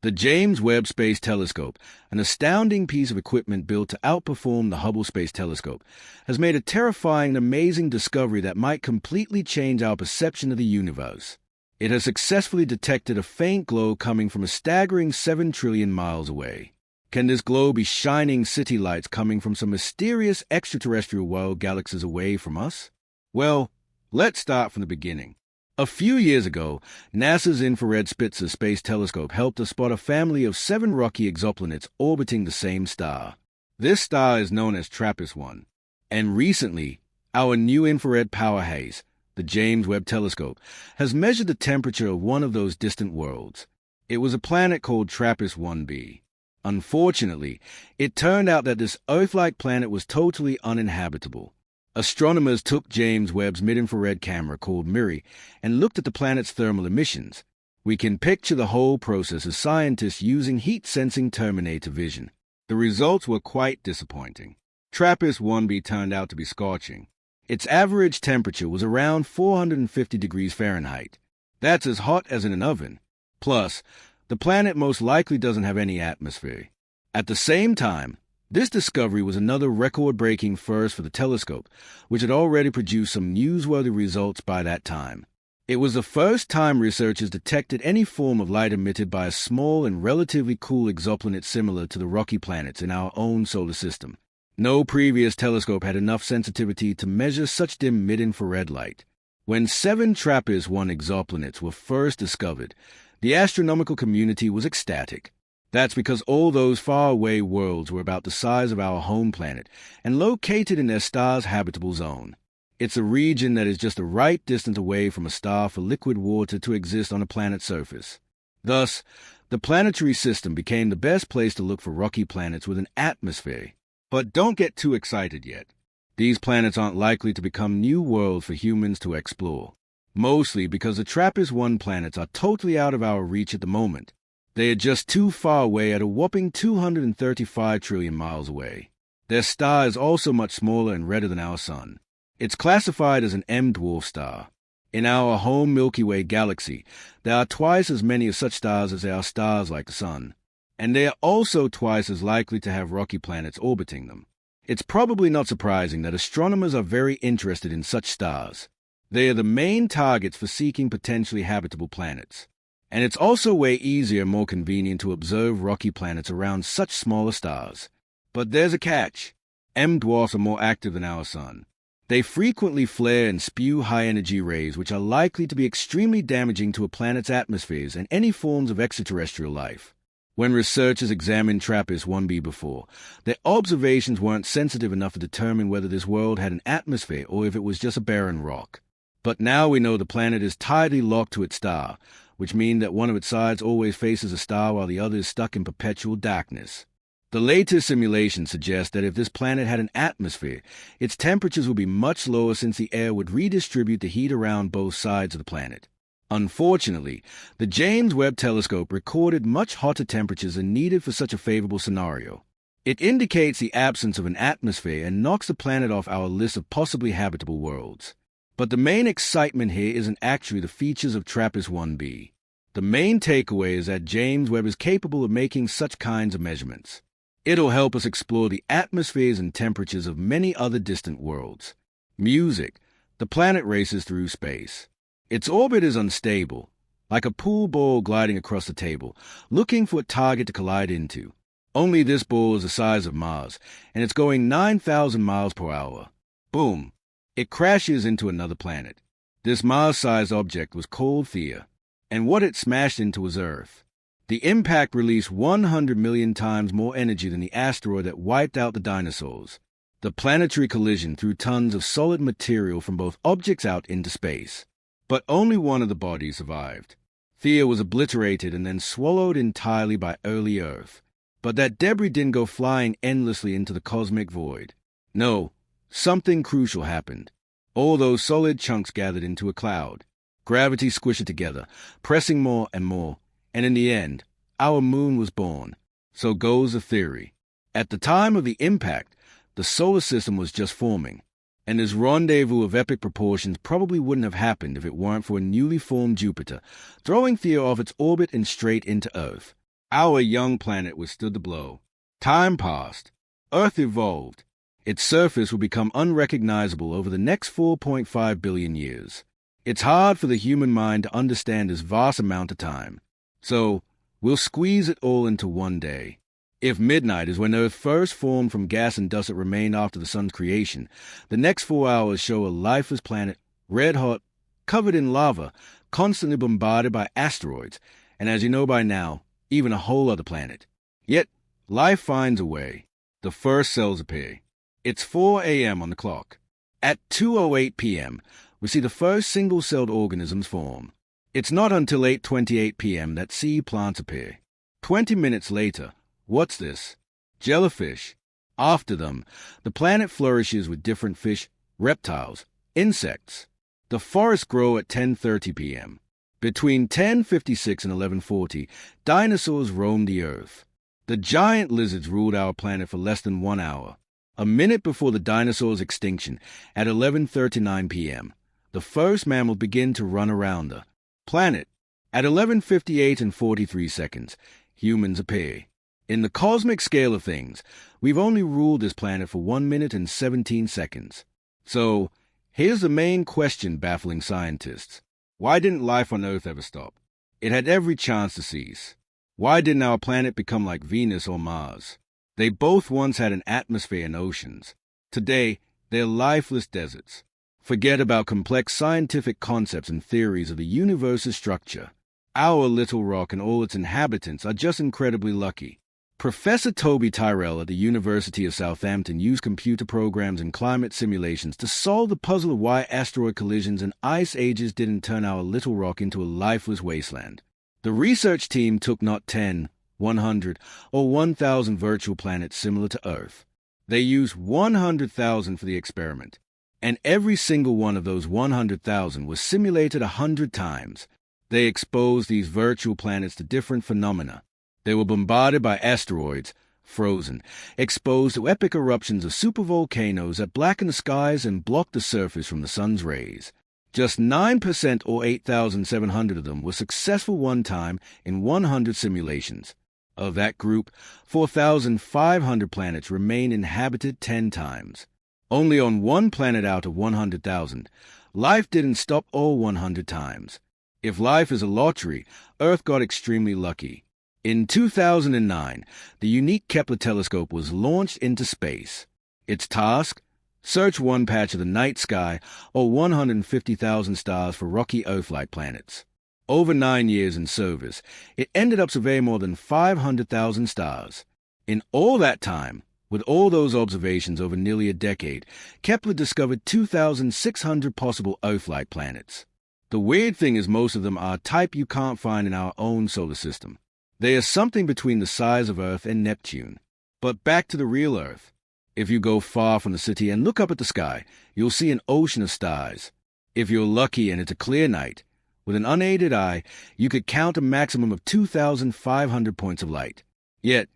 The James Webb Space Telescope, an astounding piece of equipment built to outperform the Hubble Space Telescope, has made a terrifying and amazing discovery that might completely change our perception of the universe. It has successfully detected a faint glow coming from a staggering 7 trillion miles away. Can this glow be shining city lights coming from some mysterious extraterrestrial world galaxies away from us? Well, let's start from the beginning. A few years ago, NASA's Infrared Spitzer Space Telescope helped us spot a family of 7 rocky exoplanets orbiting the same star. This star is known as TRAPPIST-1. And recently, our new infrared power haze, the James Webb Telescope, has measured the temperature of one of those distant worlds. It was a planet called TRAPPIST-1b. Unfortunately, it turned out that this Earth-like planet was totally uninhabitable. Astronomers took James Webb's mid-infrared camera called MIRI and looked at the planet's thermal emissions. We can picture the whole process as scientists using heat-sensing Terminator vision. The results were quite disappointing. TRAPPIST-1b turned out to be scorching. Its average temperature was around 450 degrees Fahrenheit. That's as hot as in an oven. Plus, the planet most likely doesn't have any atmosphere. At the same time, this discovery was another record-breaking first for the telescope, which had already produced some newsworthy results by that time. It was the first time researchers detected any form of light emitted by a small and relatively cool exoplanet similar to the rocky planets in our own solar system. No previous telescope had enough sensitivity to measure such dim mid-infrared light. When 7 TRAPPIST-1 exoplanets were first discovered, the astronomical community was ecstatic. That's because all those faraway worlds were about the size of our home planet and located in their star's habitable zone. It's a region that is just the right distance away from a star for liquid water to exist on a planet's surface. Thus, the planetary system became the best place to look for rocky planets with an atmosphere. But don't get too excited yet. These planets aren't likely to become new worlds for humans to explore, mostly because the TRAPPIST-1 planets are totally out of our reach at the moment. They are just too far away at a whopping 235 trillion miles away. Their star is also much smaller and redder than our Sun. It's classified as an M-dwarf star. In our home Milky Way galaxy, there are twice as many of such stars as there are stars like the Sun. And they are also twice as likely to have rocky planets orbiting them. It's probably not surprising that astronomers are very interested in such stars. They are the main targets for seeking potentially habitable planets. And it's also way easier and more convenient to observe rocky planets around such smaller stars. But there's a catch. M-dwarfs are more active than our Sun. They frequently flare and spew high-energy rays which are likely to be extremely damaging to a planet's atmospheres and any forms of extraterrestrial life. When researchers examined TRAPPIST-1b before, their observations weren't sensitive enough to determine whether this world had an atmosphere or if it was just a barren rock. But now we know the planet is tightly locked to its star, which means that one of its sides always faces a star while the other is stuck in perpetual darkness. The latest simulations suggest that if this planet had an atmosphere, its temperatures would be much lower since the air would redistribute the heat around both sides of the planet. Unfortunately, the James Webb Telescope recorded much hotter temperatures than needed for such a favorable scenario. It indicates the absence of an atmosphere and knocks the planet off our list of possibly habitable worlds. But the main excitement here isn't actually the features of TRAPPIST-1b. The main takeaway is that James Webb is capable of making such kinds of measurements. It'll help us explore the atmospheres and temperatures of many other distant worlds. Music. The planet races through space. Its orbit is unstable, like a pool ball gliding across the table, looking for a target to collide into. Only this ball is the size of Mars, and it's going 9,000 miles per hour. Boom! It crashes into another planet. This Mars-sized object was called Theia, and what it smashed into was Earth. The impact released 100 million times more energy than the asteroid that wiped out the dinosaurs. The planetary collision threw tons of solid material from both objects out into space. But only one of the bodies survived. Theia was obliterated and then swallowed entirely by early Earth. But that debris didn't go flying endlessly into the cosmic void. No, something crucial happened. All those solid chunks gathered into a cloud. Gravity squished it together, pressing more and more, and in the end, our moon was born. So goes the theory. At the time of the impact, the solar system was just forming, and this rendezvous of epic proportions probably wouldn't have happened if it weren't for a newly formed Jupiter, throwing Theia off its orbit and straight into Earth. Our young planet withstood the blow. Time passed. Earth evolved. Its surface will become unrecognizable over the next 4.5 billion years. It's hard for the human mind to understand this vast amount of time. So, we'll squeeze it all into one day. If midnight is when Earth first formed from gas and dust that remained after the sun's creation, the next 4 hours show a lifeless planet, red-hot, covered in lava, constantly bombarded by asteroids, and as you know by now, even a whole other planet. Yet, life finds a way. The first cells appear. It's 4 a.m. on the clock. At 2:08 p.m., we see the first single-celled organisms form. It's not until 8:28 p.m. that sea plants appear. 20 minutes later, what's this? Jellyfish. After them, the planet flourishes with different fish, reptiles, insects. The forests grow at 10:30 p.m. Between 10:56 and 11:40, dinosaurs roamed the Earth. The giant lizards ruled our planet for less than 1 hour. A minute before the dinosaurs' extinction, at 11:39 p.m., the first mammals begin to run around the planet. At 11:58 and 43 seconds, humans appear. In the cosmic scale of things, we've only ruled this planet for 1 minute and 17 seconds. So, here's the main question baffling scientists. Why didn't life on Earth ever stop? It had every chance to cease. Why didn't our planet become like Venus or Mars? They both once had an atmosphere and oceans. Today, they're lifeless deserts. Forget about complex scientific concepts and theories of the universe's structure. Our little rock and all its inhabitants are just incredibly lucky. Professor Toby Tyrrell at the University of Southampton used computer programs and climate simulations to solve the puzzle of why asteroid collisions and ice ages didn't turn our little rock into a lifeless wasteland. The research team took not 10, 100, or 1,000 virtual planets similar to Earth. They used 100,000 for the experiment, and every single one of those 100,000 was simulated 100 times. They exposed these virtual planets to different phenomena. They were bombarded by asteroids, frozen, exposed to epic eruptions of supervolcanoes that blackened the skies and blocked the surface from the sun's rays. Just 9% or 8,700 of them were successful one time in 100 simulations. Of that group, 4,500 planets remain inhabited 10 times. Only on one planet out of 100,000, life didn't stop all 100 times. If life is a lottery, Earth got extremely lucky. In 2009, the unique Kepler telescope was launched into space. Its task? Search one patch of the night sky or 150,000 stars for rocky Earth-like planets. Over 9 years in service, it ended up surveying more than 500,000 stars. In all that time, with all those observations over nearly a decade, Kepler discovered 2,600 possible Earth-like planets. The weird thing is most of them are a type you can't find in our own solar system. They are something between the size of Earth and Neptune. But back to the real Earth. If you go far from the city and look up at the sky, you'll see an ocean of stars. If you're lucky and it's a clear night, with an unaided eye, you could count a maximum of 2,500 points of light. Yet,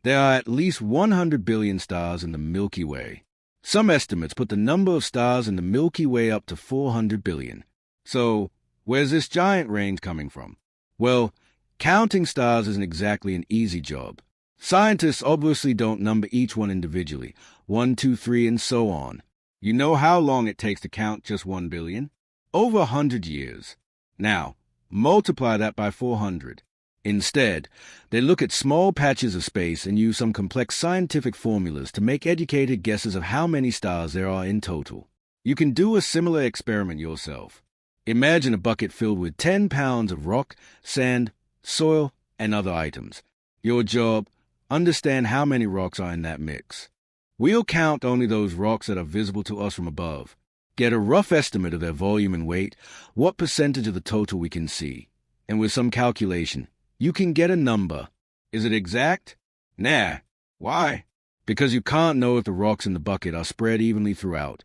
there are at least 100 billion stars in the Milky Way. Some estimates put the number of stars in the Milky Way up to 400 billion. So, where's this giant range coming from? Well, counting stars isn't exactly an easy job. Scientists obviously don't number each one individually, 1, 2, 3, and so on. You know how long it takes to count just 1 billion? Over 100 years. Now, multiply that by 400. Instead, they look at small patches of space and use some complex scientific formulas to make educated guesses of how many stars there are in total. You can do a similar experiment yourself. Imagine a bucket filled with 10 pounds of rock, sand, soil, and other items. Your job, understand how many rocks are in that mix. We'll count only those rocks that are visible to us from above. Get a rough estimate of their volume and weight, what percentage of the total we can see. And with some calculation, you can get a number. Is it exact? Nah. Why? Because you can't know if the rocks in the bucket are spread evenly throughout,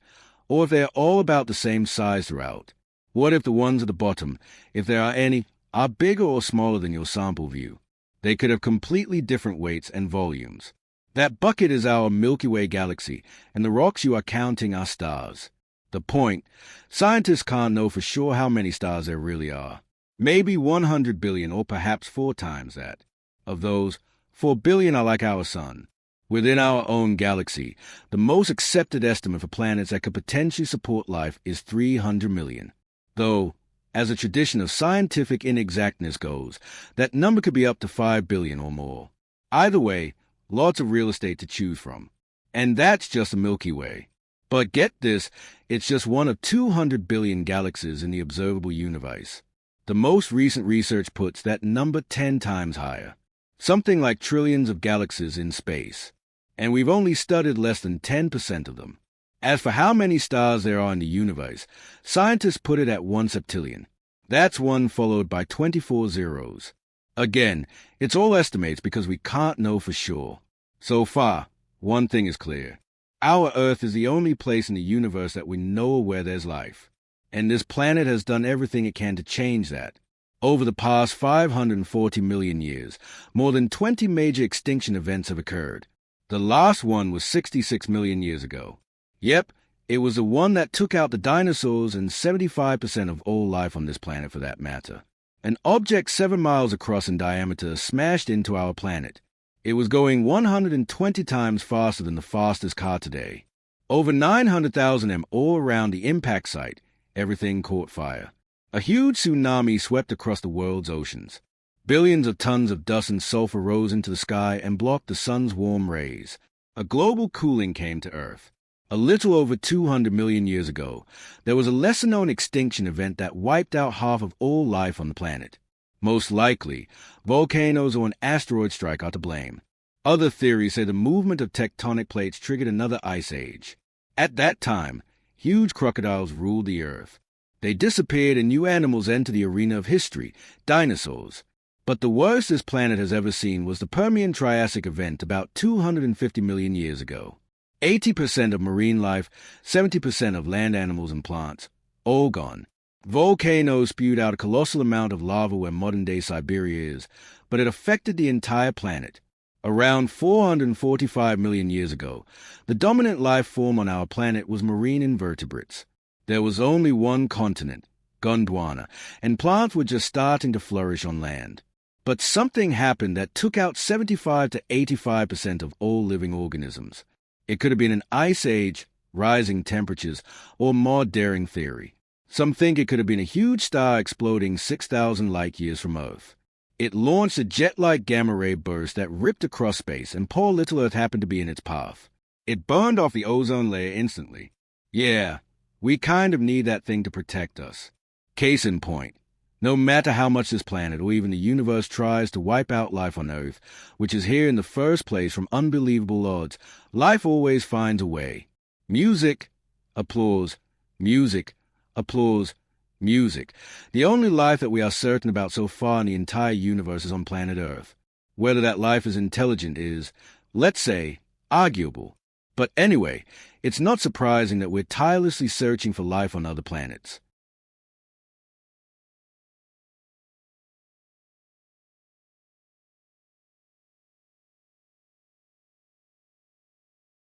or if they are all about the same size throughout. What if the ones at the bottom, if there are any, are bigger or smaller than your sample view? They could have completely different weights and volumes. That bucket is our Milky Way galaxy, and the rocks you are counting are stars. The point, scientists can't know for sure how many stars there really are. Maybe 100 billion or perhaps 4 times that. Of those, 4 billion are like our sun. Within our own galaxy, the most accepted estimate for planets that could potentially support life is 300 million. Though, as a tradition of scientific inexactness goes, that number could be up to 5 billion or more. Either way, lots of real estate to choose from. And that's just the Milky Way. But get this, it's just one of 200 billion galaxies in the observable universe. The most recent research puts that number 10 times higher. Something like trillions of galaxies in space. And we've only studied less than 10% of them. As for how many stars there are in the universe, scientists put it at 1 septillion. That's 1 followed by 24 zeros. Again, it's all estimates because we can't know for sure. So far, one thing is clear. Our Earth is the only place in the universe that we know where there's life. And this planet has done everything it can to change that. Over the past 540 million years, more than 20 major extinction events have occurred. The last one was 66 million years ago. Yep, it was the one that took out the dinosaurs and 75% of all life on this planet for that matter. An object 7 miles across in diameter smashed into our planet. It was going 120 times faster than the fastest car today. Over 900,000 m all around the impact site, everything caught fire. A huge tsunami swept across the world's oceans. Billions of tons of dust and sulfur rose into the sky and blocked the sun's warm rays. A global cooling came to Earth. A little over 200 million years ago, there was a lesser-known extinction event that wiped out half of all life on the planet. Most likely, volcanoes or an asteroid strike are to blame. Other theories say the movement of tectonic plates triggered another ice age. At that time, huge crocodiles ruled the Earth. They disappeared and new animals entered the arena of history, dinosaurs. But the worst this planet has ever seen was the Permian-Triassic event about 250 million years ago. 80% of marine life, 70% of land animals and plants, all gone. Volcanoes spewed out a colossal amount of lava where modern-day Siberia is, but it affected the entire planet. Around 445 million years ago, the dominant life form on our planet was marine invertebrates. There was only one continent, Gondwana, and plants were just starting to flourish on land. But something happened that took out 75 to 85% of all living organisms. It could have been an ice age, rising temperatures, or more daring theory. Some think it could have been a huge star exploding 6,000 light-years from Earth. It launched a jet-like gamma-ray burst that ripped across space, and poor little Earth happened to be in its path. It burned off the ozone layer instantly. Yeah, we kind of need that thing to protect us. Case in point. No matter how much this planet or even the universe tries to wipe out life on Earth, which is here in the first place from unbelievable odds, life always finds a way. Music, applause, music, applause, music. The only life that we are certain about so far in the entire universe is on planet Earth. Whether that life is intelligent is, let's say, arguable. But anyway, it's not surprising that we're tirelessly searching for life on other planets.